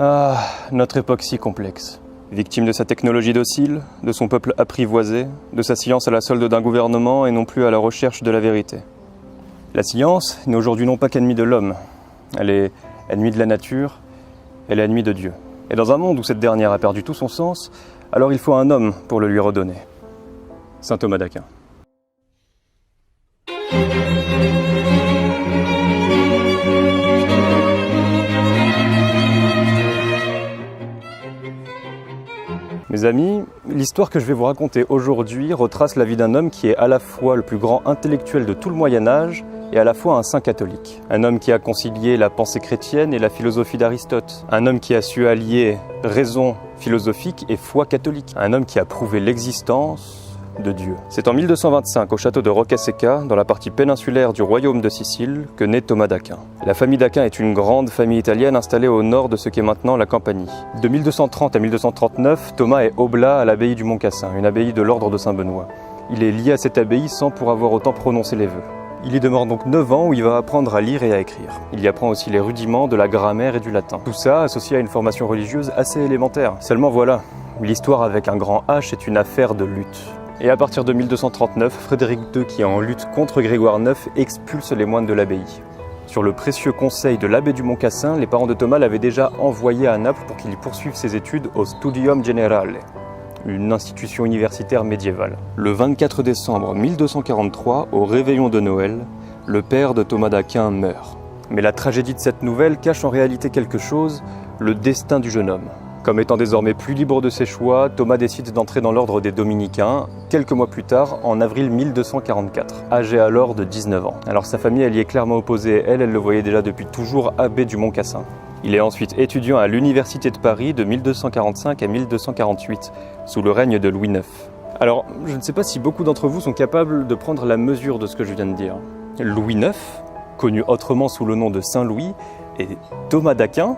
Ah, notre époque si complexe. Victime de sa technologie docile, de son peuple apprivoisé, de sa science à la solde d'un gouvernement et non plus à la recherche de la vérité. La science n'est aujourd'hui non pas qu'ennemie de l'homme, elle est ennemie de la nature, elle est ennemie de Dieu. Et dans un monde où cette dernière a perdu tout son sens, alors il faut un homme pour le lui redonner. Saint Thomas d'Aquin. Mes amis, l'histoire que je vais vous raconter aujourd'hui retrace la vie d'un homme qui est à la fois le plus grand intellectuel de tout le Moyen-Âge et à la fois un saint catholique. Un homme qui a concilié la pensée chrétienne et la philosophie d'Aristote. Un homme qui a su allier raison philosophique et foi catholique. Un homme qui a prouvé l'existence de Dieu. C'est en 1225, au château de Roccasecca, dans la partie péninsulaire du royaume de Sicile, que naît Thomas d'Aquin. La famille d'Aquin est une grande famille italienne installée au nord de ce qu'est maintenant la Campanie. De 1230 à 1239, Thomas est oblat à l'abbaye du Mont-Cassin, une abbaye de l'ordre de Saint-Benoît. Il est lié à cette abbaye sans pour avoir autant prononcé les vœux. Il y demeure donc 9 ans où il va apprendre à lire et à écrire. Il y apprend aussi les rudiments de la grammaire et du latin. Tout ça associé à une formation religieuse assez élémentaire. Seulement voilà, l'histoire avec un grand H est une affaire de lutte. Et à partir de 1239, Frédéric II, qui est en lutte contre Grégoire IX, expulse les moines de l'abbaye. Sur le précieux conseil de l'abbé du Mont-Cassin, les parents de Thomas l'avaient déjà envoyé à Naples pour qu'il y poursuive ses études au Studium Generale, une institution universitaire médiévale. Le 24 décembre 1243, au réveillon de Noël, le père de Thomas d'Aquin meurt. Mais la tragédie de cette nouvelle cache en réalité quelque chose, le destin du jeune homme. Comme étant désormais plus libre de ses choix, Thomas décide d'entrer dans l'ordre des Dominicains, quelques mois plus tard, en avril 1244, âgé alors de 19 ans. Alors sa famille, elle y est clairement opposée, elle le voyait déjà depuis toujours abbé du Mont-Cassin. Il est ensuite étudiant à l'Université de Paris de 1245 à 1248, sous le règne de Louis IX. Alors, je ne sais pas si beaucoup d'entre vous sont capables de prendre la mesure de ce que je viens de dire. Louis IX, connu autrement sous le nom de Saint Louis, et Thomas d'Aquin,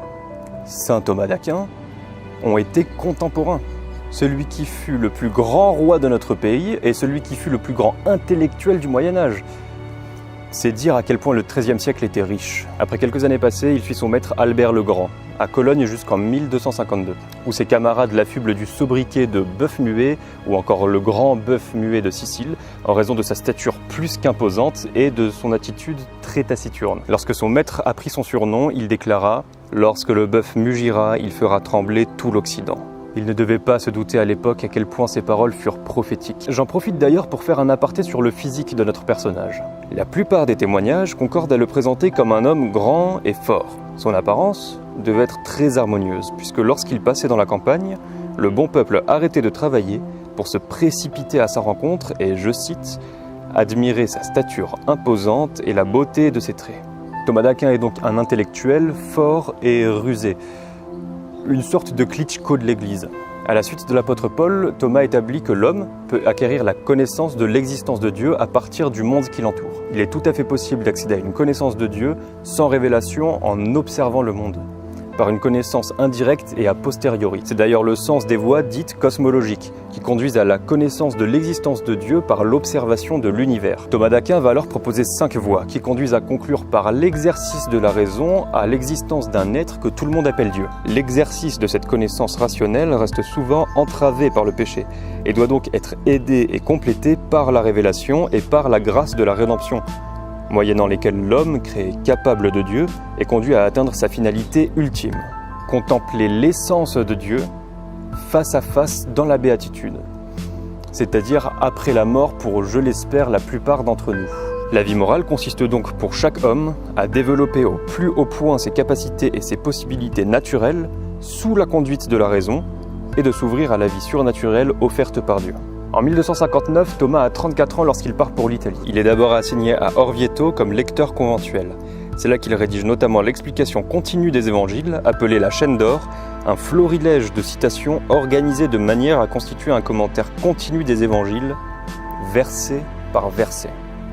Saint Thomas d'Aquin, ont été contemporains. Celui qui fut le plus grand roi de notre pays et celui qui fut le plus grand intellectuel du Moyen-Âge. C'est dire à quel point le XIIIe siècle était riche. Après quelques années passées, il suit son maître Albert le Grand, à Cologne jusqu'en 1252, où ses camarades l'affublent du sobriquet de bœuf muet ou encore le grand bœuf muet de Sicile, en raison de sa stature plus qu'imposante et de son attitude très taciturne. Lorsque son maître apprit son surnom, il déclara « Lorsque le bœuf mugira, il fera trembler tout l'Occident ». Il ne devait pas se douter à l'époque à quel point ces paroles furent prophétiques. J'en profite d'ailleurs pour faire un aparté sur le physique de notre personnage. La plupart des témoignages concordent à le présenter comme un homme grand et fort. Son apparence devait être très harmonieuse, puisque lorsqu'il passait dans la campagne, le bon peuple arrêtait de travailler pour se précipiter à sa rencontre et, je cite, « admirer sa stature imposante et la beauté de ses traits ». Thomas d'Aquin est donc un intellectuel fort et rusé, une sorte de Klitschko de l'Église. À la suite de l'apôtre Paul, Thomas établit que l'homme peut acquérir la connaissance de l'existence de Dieu à partir du monde qui l'entoure. Il est tout à fait possible d'accéder à une connaissance de Dieu sans révélation en observant le monde, par une connaissance indirecte et a posteriori. C'est d'ailleurs le sens des voies dites cosmologiques, qui conduisent à la connaissance de l'existence de Dieu par l'observation de l'univers. Thomas d'Aquin va alors proposer 5 voies, qui conduisent à conclure par l'exercice de la raison à l'existence d'un être que tout le monde appelle Dieu. L'exercice de cette connaissance rationnelle reste souvent entravé par le péché, et doit donc être aidé et complété par la révélation et par la grâce de la rédemption, moyennant lesquels l'homme, créé capable de Dieu, est conduit à atteindre sa finalité ultime, contempler l'essence de Dieu face à face dans la béatitude, c'est-à-dire après la mort pour, je l'espère, la plupart d'entre nous. La vie morale consiste donc pour chaque homme à développer au plus haut point ses capacités et ses possibilités naturelles sous la conduite de la raison et de s'ouvrir à la vie surnaturelle offerte par Dieu. En 1259, Thomas a 34 ans lorsqu'il part pour l'Italie. Il est d'abord assigné à Orvieto comme lecteur conventuel. C'est là qu'il rédige notamment l'explication continue des évangiles, appelée la chaîne d'or, un florilège de citations organisé de manière à constituer un commentaire continu des évangiles, verset par verset.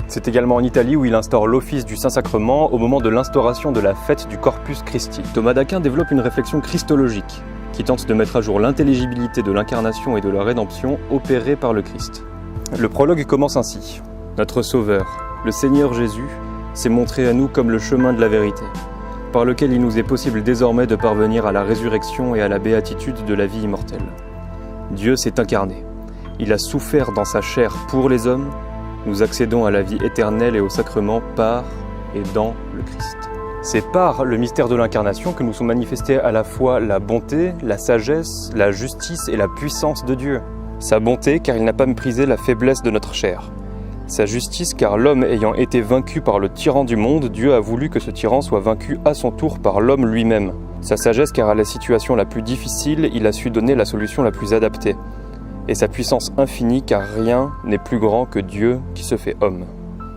C'est également en Italie où il instaure l'office du Saint-Sacrement au moment de l'instauration de la fête du Corpus Christi. Thomas d'Aquin développe une réflexion christologique, qui tente de mettre à jour l'intelligibilité de l'incarnation et de la rédemption opérée par le Christ. Le prologue commence ainsi. Notre Sauveur, le Seigneur Jésus, s'est montré à nous comme le chemin de la vérité. par lequel il nous est possible désormais de parvenir à la résurrection et à la béatitude de la vie immortelle. Dieu s'est incarné. Il a souffert dans sa chair pour les hommes. Nous accédons à la vie éternelle et au sacrement par et dans le Christ. C'est par le mystère de l'incarnation que nous sont manifestés à la fois la bonté, la sagesse, la justice et la puissance de Dieu. Sa bonté, car il n'a pas méprisé la faiblesse de notre chair. Sa justice, car l'homme ayant été vaincu par le tyran du monde, Dieu a voulu que ce tyran soit vaincu à son tour par l'homme lui-même. Sa sagesse, car à la situation la plus difficile, il a su donner la solution la plus adaptée. Et sa puissance infinie, car rien n'est plus grand que Dieu qui se fait homme.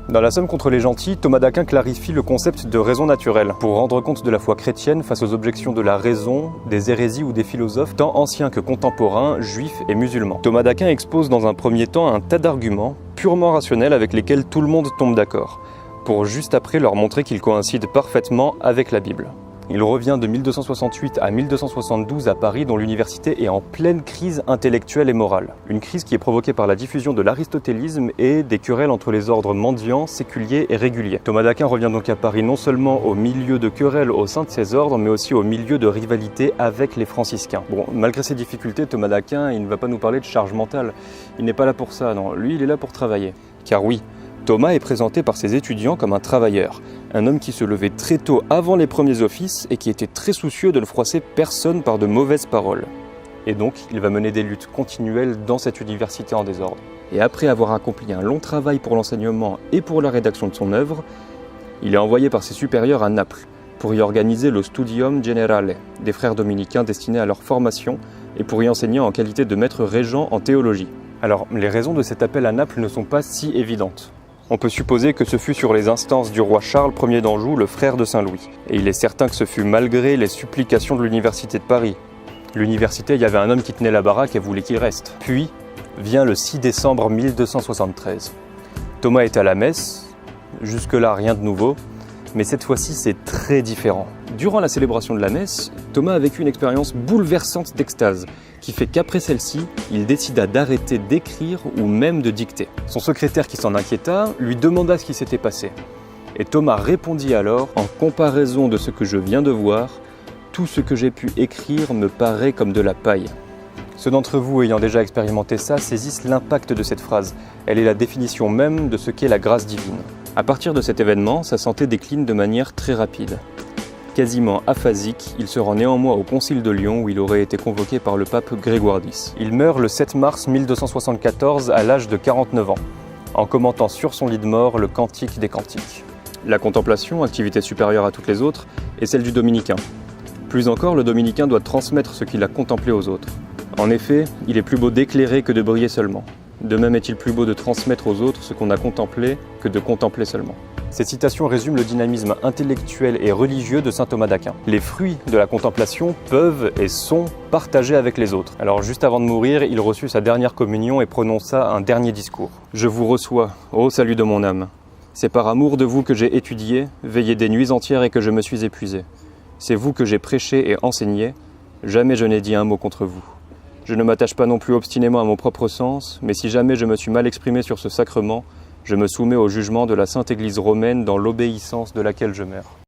Dans la Somme contre les gentils, Thomas d'Aquin clarifie le concept de raison naturelle pour rendre compte de la foi chrétienne face aux objections de la raison, des hérésies ou des philosophes tant anciens que contemporains, juifs et musulmans. Thomas d'Aquin expose dans un premier temps un tas d'arguments purement rationnels avec lesquels tout le monde tombe d'accord, pour juste après leur montrer qu'ils coïncident parfaitement avec la Bible. Il revient de 1268 à 1272 à Paris, dont l'université est en pleine crise intellectuelle et morale. Une crise qui est provoquée par la diffusion de l'aristotélisme et des querelles entre les ordres mendiants, séculiers et réguliers. Thomas d'Aquin revient donc à Paris non seulement au milieu de querelles au sein de ces ordres, mais aussi au milieu de rivalités avec les franciscains. Bon, malgré ces difficultés, Thomas d'Aquin, il ne va pas nous parler de charge mentale. Il n'est pas là pour ça, non. Lui, il est là pour travailler. Car oui, Thomas est présenté par ses étudiants comme un travailleur, un homme qui se levait très tôt avant les premiers offices et qui était très soucieux de ne froisser personne par de mauvaises paroles. Et donc, il va mener des luttes continuelles dans cette université en désordre. Et après avoir accompli un long travail pour l'enseignement et pour la rédaction de son œuvre, il est envoyé par ses supérieurs à Naples pour y organiser le Studium Generale des frères dominicains destinés à leur formation et pour y enseigner en qualité de maître régent en théologie. Alors, les raisons de cet appel à Naples ne sont pas si évidentes. On peut supposer que ce fut sur les instances du roi Charles Ier d'Anjou, le frère de Saint-Louis. Et il est certain que ce fut malgré les supplications de l'université de Paris. L'université, il y avait un homme qui tenait la baraque et voulait qu'il reste. Puis vient le 6 décembre 1273. Thomas est à la messe, jusque-là rien de nouveau, mais cette fois-ci c'est très différent. Durant la célébration de la messe, Thomas a vécu une expérience bouleversante d'extase, qui fait qu'après celle-ci, il décida d'arrêter d'écrire ou même de dicter. Son secrétaire, qui s'en inquiéta, lui demanda ce qui s'était passé. Et Thomas répondit alors, en comparaison de ce que je viens de voir, tout ce que j'ai pu écrire me paraît comme de la paille. Ceux d'entre vous ayant déjà expérimenté ça saisissent l'impact de cette phrase. Elle est la définition même de ce qu'est la grâce divine. À partir de cet événement, sa santé décline de manière très rapide. Quasiment aphasique, il se rend néanmoins au Concile de Lyon où il aurait été convoqué par le pape Grégoire X. Il meurt le 7 mars 1274 à l'âge de 49 ans, en commentant sur son lit de mort le Cantique des Cantiques. La contemplation, activité supérieure à toutes les autres, est celle du dominicain. Plus encore, le dominicain doit transmettre ce qu'il a contemplé aux autres. En effet, il est plus beau d'éclairer que de briller seulement. De même est-il plus beau de transmettre aux autres ce qu'on a contemplé que de contempler seulement. Cette citation résume le dynamisme intellectuel et religieux de saint Thomas d'Aquin. Les fruits de la contemplation peuvent et sont partagés avec les autres. Alors juste avant de mourir, il reçut sa dernière communion et prononça un dernier discours. « Je vous reçois, ô salut de mon âme. C'est par amour de vous que j'ai étudié, veillé des nuits entières et que je me suis épuisé. C'est vous que j'ai prêché et enseigné. Jamais je n'ai dit un mot contre vous. Je ne m'attache pas non plus obstinément à mon propre sens, mais si jamais je me suis mal exprimé sur ce sacrement, je me soumets au jugement de la Sainte Église romaine dans l'obéissance de laquelle je meurs. »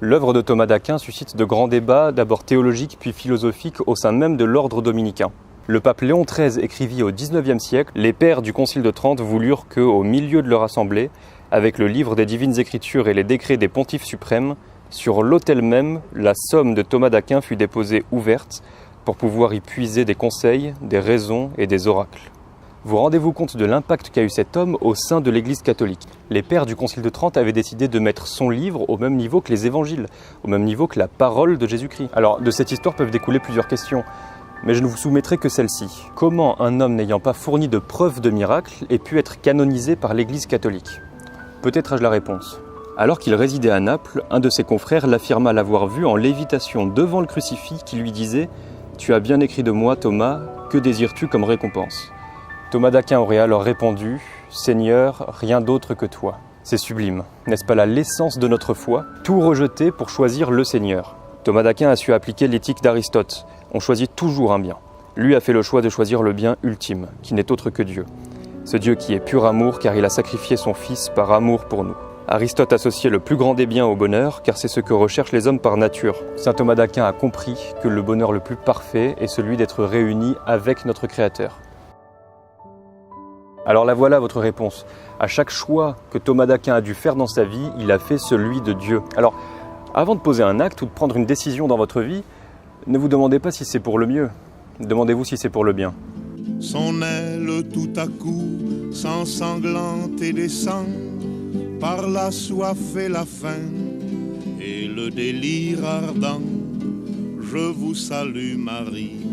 L'œuvre de Thomas d'Aquin suscite de grands débats, d'abord théologiques puis philosophiques, au sein même de l'ordre dominicain. Le pape Léon XIII écrivit au XIXe siècle « Les pères du Concile de Trente voulurent que, au milieu de leur assemblée, avec le livre des divines écritures et les décrets des pontifes suprêmes, sur l'autel même, la somme de Thomas d'Aquin fut déposée ouverte, pour pouvoir y puiser des conseils, des raisons et des oracles. » Vous rendez-vous compte de l'impact qu'a eu cet homme au sein de l'Église catholique? Les pères du Concile de Trente avaient décidé de mettre son livre au même niveau que les évangiles, au même niveau que la parole de Jésus-Christ. Alors, de cette histoire peuvent découler plusieurs questions, mais je ne vous soumettrai que celle-ci. Comment un homme n'ayant pas fourni de preuves de miracle ait pu être canonisé par l'Église catholique? Peut-être ai-je la réponse. Alors qu'il résidait à Naples, un de ses confrères l'affirma l'avoir vu en lévitation devant le crucifix qui lui disait « Tu as bien écrit de moi, Thomas, que désires-tu comme récompense ?» Thomas d'Aquin aurait alors répondu « Seigneur, rien d'autre que toi ». C'est sublime, n'est-ce pas là l'essence de notre foi? Tout rejeter pour choisir le Seigneur. Thomas d'Aquin a su appliquer l'éthique d'Aristote. On choisit toujours un bien. Lui a fait le choix de choisir le bien ultime, qui n'est autre que Dieu. Ce Dieu qui est pur amour car il a sacrifié son Fils par amour pour nous. Aristote associait le plus grand des biens au bonheur, car c'est ce que recherchent les hommes par nature. Saint Thomas d'Aquin a compris que le bonheur le plus parfait est celui d'être réuni avec notre Créateur. Alors la voilà votre réponse. À chaque choix que Thomas d'Aquin a dû faire dans sa vie, il a fait celui de Dieu. Alors, avant de poser un acte ou de prendre une décision dans votre vie, ne vous demandez pas si c'est pour le mieux. Demandez-vous si c'est pour le bien. Son aile tout à coup s'ensanglante et descend par la soif et la faim et le délire ardent. Je vous salue Marie.